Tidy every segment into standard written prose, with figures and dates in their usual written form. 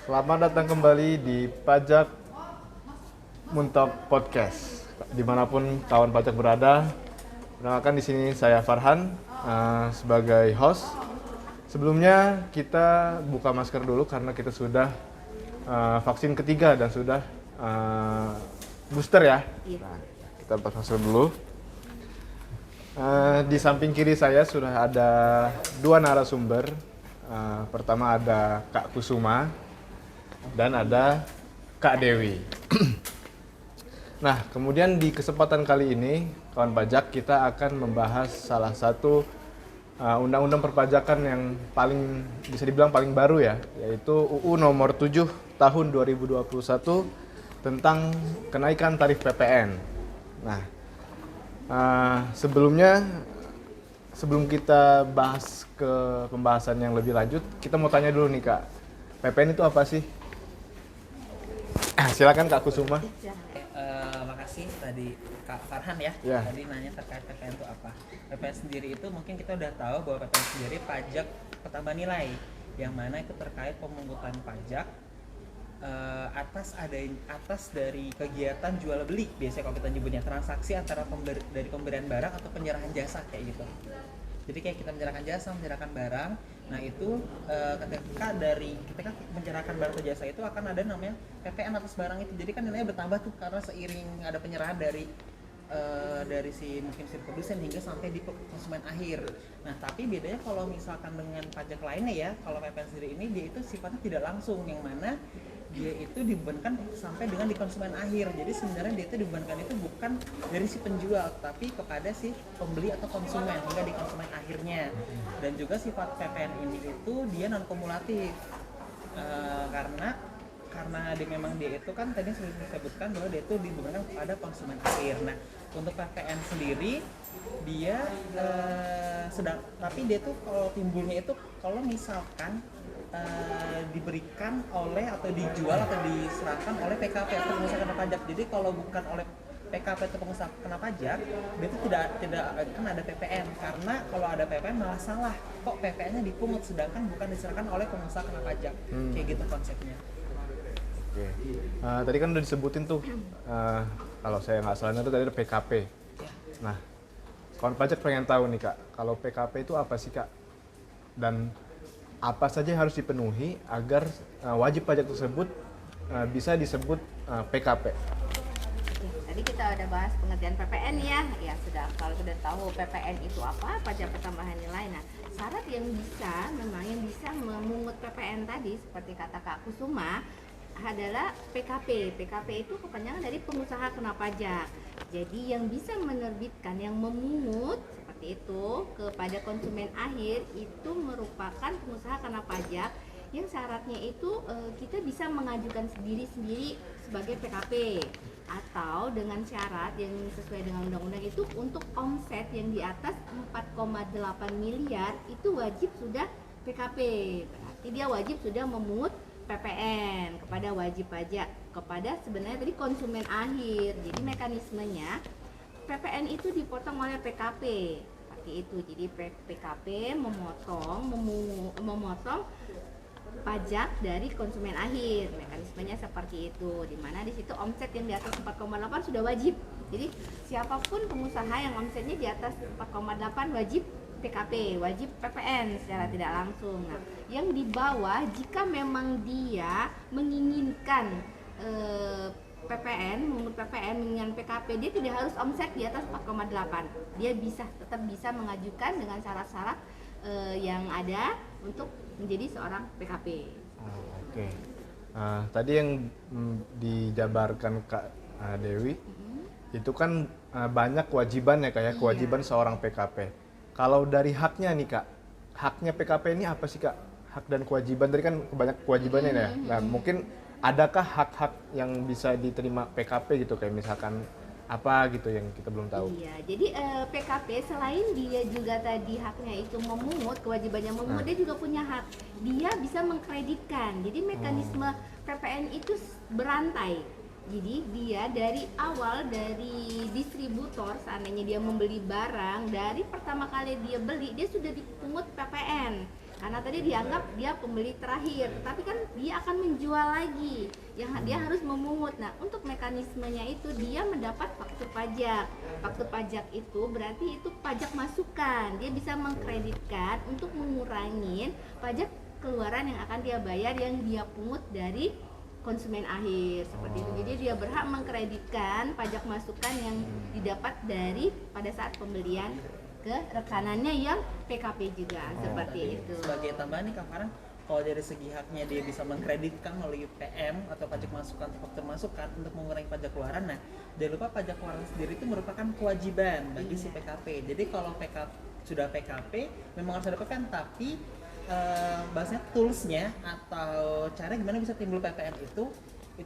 Selamat datang kembali di Pajak Muntok Podcast. Dimanapun kawan pajak berada, perkenalkan di sini saya Farhan sebagai host. Sebelumnya kita buka masker dulu karena kita sudah vaksin ketiga dan sudah booster ya. Nah, kita lepas masker dulu. Di samping kiri saya sudah ada dua narasumber. Pertama ada Kak Kusuma dan ada Kak Dewi. Nah, kemudian di kesempatan kali ini, kawan pajak, kita akan membahas salah satu undang-undang perpajakan yang paling bisa dibilang paling baru ya, yaitu UU nomor 7 tahun 2021 tentang kenaikan tarif PPN. Nah, sebelum kita bahas ke pembahasan yang lebih lanjut, kita mau tanya dulu nih Kak, PPN itu apa sih? Silakan Kak Kusuma. Makasih tadi Kak Farhan ya. Tadi nanya terkait PPN itu apa. PPN sendiri itu mungkin kita udah tahu bahwa PPN sendiri pajak pertambahan nilai, yang mana itu terkait pemungutan pajak atas dari kegiatan jual beli, biasanya kalau kita nyebutnya transaksi antara dari pemberian barang atau penyerahan jasa kayak gitu. Jadi kayak kita menyerahkan jasa, menyerahkan barang. Nah itu ketika menyerahkan barang atau jasa itu akan ada namanya PPN atas barang itu. Jadi kan nilainya bertambah tuh karena seiring ada penyerahan dari si produsen hingga sampai di konsumen akhir. Nah tapi bedanya kalau misalkan dengan pajak lainnya ya, kalau PPN sendiri ini dia itu sifatnya tidak langsung, yang mana dia itu dibebankan sampai dengan di konsumen akhir. Jadi sebenarnya dia itu dibebankan itu bukan dari si penjual, tapi kepada si pembeli atau konsumen hingga di konsumen akhirnya. Dan juga sifat PPN ini itu dia non kumulatif, karena memang dia itu kan tadi sudah disebutkan bahwa dia itu dibebankan kepada konsumen akhir. Nah untuk PPN sendiri dia tapi dia tuh kalau timbulnya itu kalau misalkan diberikan oleh atau dijual atau diserahkan oleh PKP atau pengusaha kena pajak. Jadi kalau bukan oleh PKP atau pengusaha kena pajak, dia itu tidak kan ada PPN, karena kalau ada PPN malah salah, kok PPN-nya dipungut sedangkan bukan diserahkan oleh pengusaha kena pajak. Kayak gitu konsepnya. Oke. Tadi kan udah disebutin tuh, kalau saya nggak salah itu tadi ada PKP. Ya. Nah, kawan pajak pengen tahu nih Kak, kalau PKP itu apa sih Kak? Dan apa saja yang harus dipenuhi agar wajib pajak tersebut bisa disebut PKP? Tadi kita udah bahas pengertian PPN ya. Ya kalau sudah tahu PPN itu apa, pajak pertambahan nilai. Nah, syarat yang bisa memungut PPN tadi seperti kata Kak Kusuma adalah PKP. PKP itu kepanjangan dari pengusaha kena pajak. Jadi yang bisa menerbitkan, yang memungut seperti itu kepada konsumen akhir itu merupakan pengusaha kena pajak yang syaratnya itu kita bisa mengajukan sendiri sebagai PKP, atau dengan syarat yang sesuai dengan undang-undang itu untuk omset yang di atas 4,8 miliar itu wajib sudah PKP. Berarti dia wajib sudah memungut PPN kepada wajib pajak, kepada sebenarnya tadi konsumen akhir. Jadi mekanismenya PPN itu dipotong oleh PKP seperti itu. Jadi PKP memotong pajak dari konsumen akhir. Mekanismenya seperti itu, di mana di situ omset yang di atas 4,8 sudah wajib. Jadi siapapun pengusaha yang omsetnya di atas 4,8 wajib PKP, wajib PPN secara tidak langsung. Nah, yang di bawah jika memang dia menginginkan PPN, menurut PPN dengan PKP, dia tidak harus omset di atas 4,8. Dia tetap bisa mengajukan dengan syarat-syarat yang ada untuk menjadi seorang PKP. Oke. Tadi yang dijabarkan Kak Dewi, itu kan banyak kewajiban ya Kak ya, kewajiban seorang PKP. Kalau dari haknya nih Kak, haknya PKP ini apa sih Kak? Hak dan kewajiban, tadi kan banyak kewajibannya ya. Nah mungkin adakah hak-hak yang bisa diterima PKP gitu, kayak misalkan apa gitu yang kita belum tahu? Iya, jadi PKP selain dia juga tadi haknya itu memungut, kewajibannya memungut, dia juga punya hak. Dia bisa mengkreditkan. Jadi mekanisme PPN itu berantai. Jadi dia dari awal, dari distributor, seandainya dia membeli barang, dari pertama kali dia beli, dia sudah dipungut PPN. karena tadi dianggap dia pembeli terakhir, tapi kan dia akan menjual lagi, yang dia harus memungut. Nah, untuk mekanismenya itu dia mendapat faktur pajak. Faktur pajak itu berarti itu pajak masukan, dia bisa mengkreditkan untuk mengurangi pajak keluaran yang akan dia bayar yang dia pungut dari konsumen akhir seperti itu. Jadi dia berhak mengkreditkan pajak masukan yang didapat dari pada saat pembelian ke rekanannya yang PKP juga seperti itu. Sebagai tambahan nih Kak Farhan, kalau dari segi haknya dia bisa mengkreditkan melalui PM atau pajak masukan atau faktur masukan untuk mengurangi pajak keluaran. Nah, jangan lupa pajak keluaran sendiri itu merupakan kewajiban bagi si PKP. Jadi kalau sudah PKP memang harus ada PPN, tapi bahasanya toolsnya atau cara gimana bisa timbul PPN itu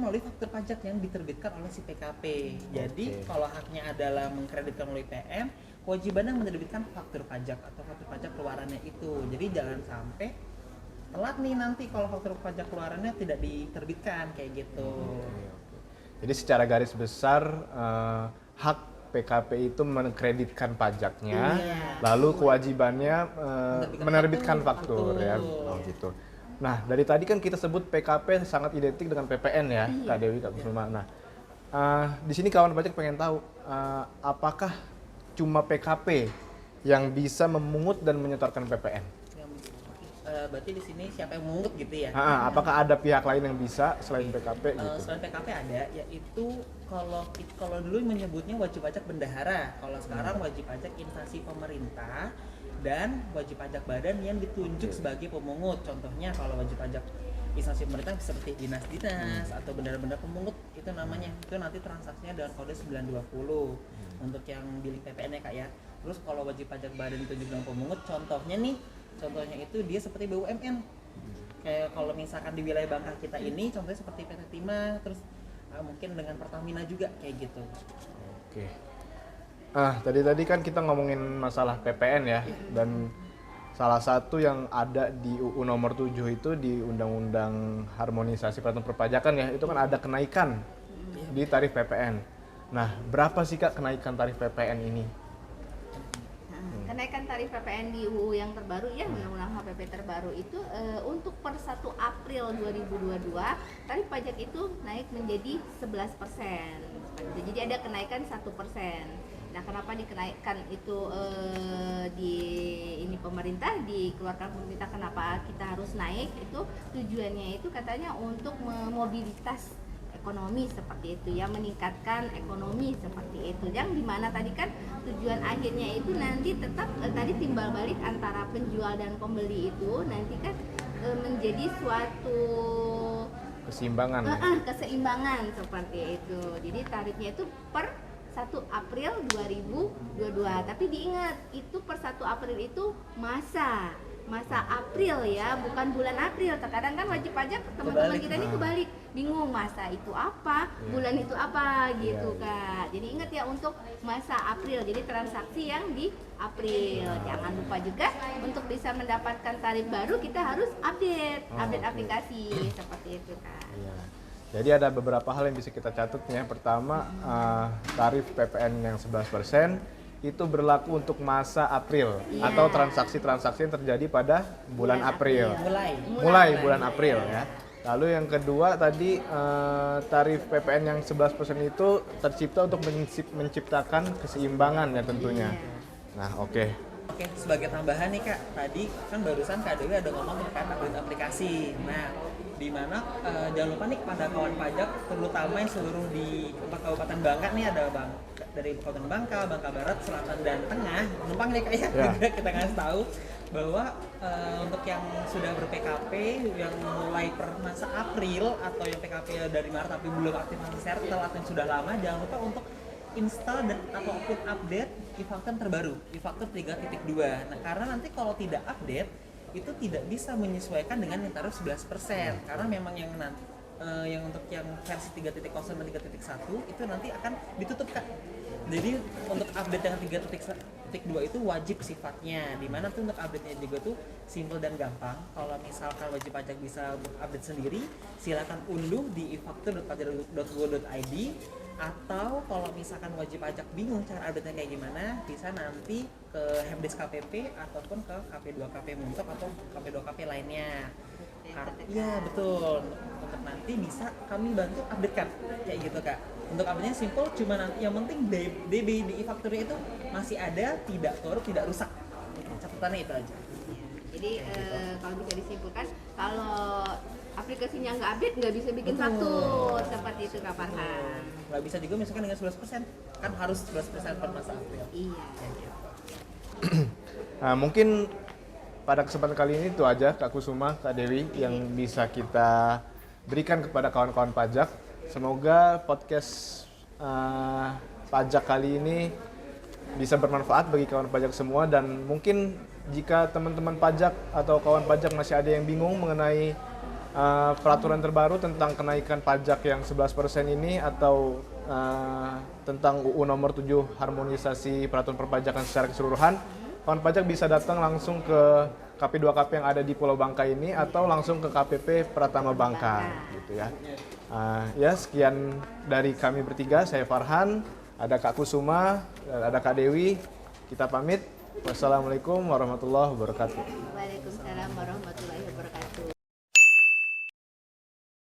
melalui faktur pajak yang diterbitkan oleh si PKP. Jadi kalau haknya adalah mengkreditkan melalui PM, kewajibannya menerbitkan faktur pajak atau faktur pajak keluarannya itu. Jadi jangan sampai telat nih nanti kalau faktur pajak keluarannya tidak diterbitkan kayak gitu. Jadi secara garis besar hak PKP itu mengkreditkan pajaknya, lalu kewajibannya menerbitkan faktur ya. Oh gitu. Nah, dari tadi kan kita sebut PKP sangat identik dengan PPN ya, Kak Dewi, Kak Kusuma. Nah, di sini kawan pajak pengen tahu apakah cuma PKP yang bisa memungut dan menyetorkan PPN? Berarti di sini siapa yang memungut gitu ya? Apakah ada pihak lain yang bisa selain PKP gitu? Selain PKP ada, yaitu kalau dulu menyebutnya wajib pajak bendahara. Kalau sekarang wajib pajak instansi pemerintah dan wajib pajak badan yang ditunjuk sebagai pemungut. Contohnya kalau wajib pajak instansi pemerintah seperti dinas-dinas atau bendahara-bendahara pemungut itu namanya. Itu nanti transaksinya dengan kode 920 untuk yang bilik PPN ya Kak ya. Terus kalau wajib pajak badan ditunjuk dengan pemungut, contohnya itu dia seperti BUMN. Kayak kalau misalkan di wilayah Bangka kita ini contohnya seperti PT Timah, terus mungkin dengan Pertamina juga kayak gitu. Oke. Tadi kan kita ngomongin masalah PPN ya, dan salah satu yang ada di UU nomor 7 itu di Undang-Undang Harmonisasi Peraturan Perpajakan ya, itu kan ada kenaikan di tarif PPN. Nah, berapa sih Kak kenaikan tarif PPN ini? Kenaikan tarif PPN di UU yang terbaru ya, Undang-Undang HPP terbaru itu untuk per 1 April 2022 tarif pajak itu naik menjadi 11%. Jadi ada kenaikan 1%. Nah, kenapa dikenaikkan itu di ini pemerintah dikeluarkan pemerintah, kenapa kita harus naik itu tujuannya itu katanya untuk memobilitas ekonomi seperti itu ya, meningkatkan ekonomi seperti itu, yang dimana tadi kan tujuan akhirnya itu nanti tetap tadi timbal balik antara penjual dan pembeli itu nanti kan menjadi suatu keseimbangan keseimbangan seperti itu. Jadi tarifnya itu per 1 April 2022, tapi diingat itu per 1 April itu masa April ya, bukan bulan April. Terkadang kan wajib pajak teman-teman kita ini kebalik, bingung masa itu apa, bulan itu apa gitu Kak. Jadi ingat ya untuk masa April, jadi transaksi yang di April. Jangan lupa juga untuk bisa mendapatkan tarif baru kita harus update aplikasi seperti itu Kak. Jadi ada beberapa hal yang bisa kita catat ya. Pertama, tarif PPN yang 11% itu berlaku untuk masa April atau transaksi-transaksi yang terjadi pada bulan April. Mulai bulan April ya. Lalu yang kedua tadi tarif PPN yang 11% itu tercipta untuk menciptakan keseimbangan ya tentunya. Nah, Oke, sebagai tambahan nih Kak, tadi kan barusan Kak Dewi ada ngomong terkait update aplikasi. Nah, di mana jangan lupa nih pada kawan pajak, terutama yang seluruh di Kabupaten Bangka nih, ada dari Kabupaten Bangka, Bangka Barat, Selatan dan Tengah, numpang nih Kak ya. Kita ngasih tahu bahwa untuk yang sudah ber-PKP yang mulai per masa April atau yang PKP dari Maret tapi belum aktifasi sertel atau yang sudah lama, jangan lupa untuk install dan ataupun update e-faktur terbaru, e-faktur 3.2. Nah, karena nanti kalau tidak update itu tidak bisa menyesuaikan dengan yang tarif 11%, karena memang yang nanti yang untuk yang versi 3.0 dan 3.1 itu nanti akan ditutup Kak. Jadi untuk update yang 3.2 itu wajib sifatnya, dimana tuh untuk update-nya juga tuh simple dan gampang. Kalau misalkan wajib pajak bisa update sendiri, silakan unduh di e-faktur.pajak.go.id. Atau kalau misalkan wajib pajak bingung cara update-nya kayak gimana, bisa nanti ke Helpdesk KPP ataupun ke KP2KP Muntok atau KP2KP lainnya. Iya betul. Untuk nanti bisa kami bantu update kan, kayak gitu Kak. Untuk update-nya simple, cuma nanti yang penting DB di e-faktura itu masih ada, tidak korup, tidak rusak. Catatannya itu aja. Jadi kalau bisa disimpulkan, kalau aplikasinya nggak update nggak bisa bikin Betul. faktur seperti itu Kak Farhan. Nggak bisa juga misalkan dengan 11%, kan harus 11% per masa April. Iya. Nah, mungkin pada kesempatan kali ini itu aja Kak Kusuma, Kak Dewi yang bisa kita berikan kepada kawan-kawan pajak. Semoga podcast pajak kali ini bisa bermanfaat bagi kawan pajak semua, dan mungkin jika teman-teman pajak atau kawan pajak masih ada yang bingung mengenai peraturan terbaru tentang kenaikan pajak yang 11% ini, atau tentang UU nomor 7 harmonisasi peraturan perpajakan secara keseluruhan, kawan pajak bisa datang langsung ke KP2KP yang ada di Pulau Bangka ini atau langsung ke KPP Pratama Bangka gitu ya. Ya, sekian dari kami bertiga, saya Farhan, ada Kak Kusuma, ada Kak Dewi. Kita pamit. Wassalamualaikum warahmatullahi wabarakatuh. Waalaikumsalam warahmatullahi wabarakatuh.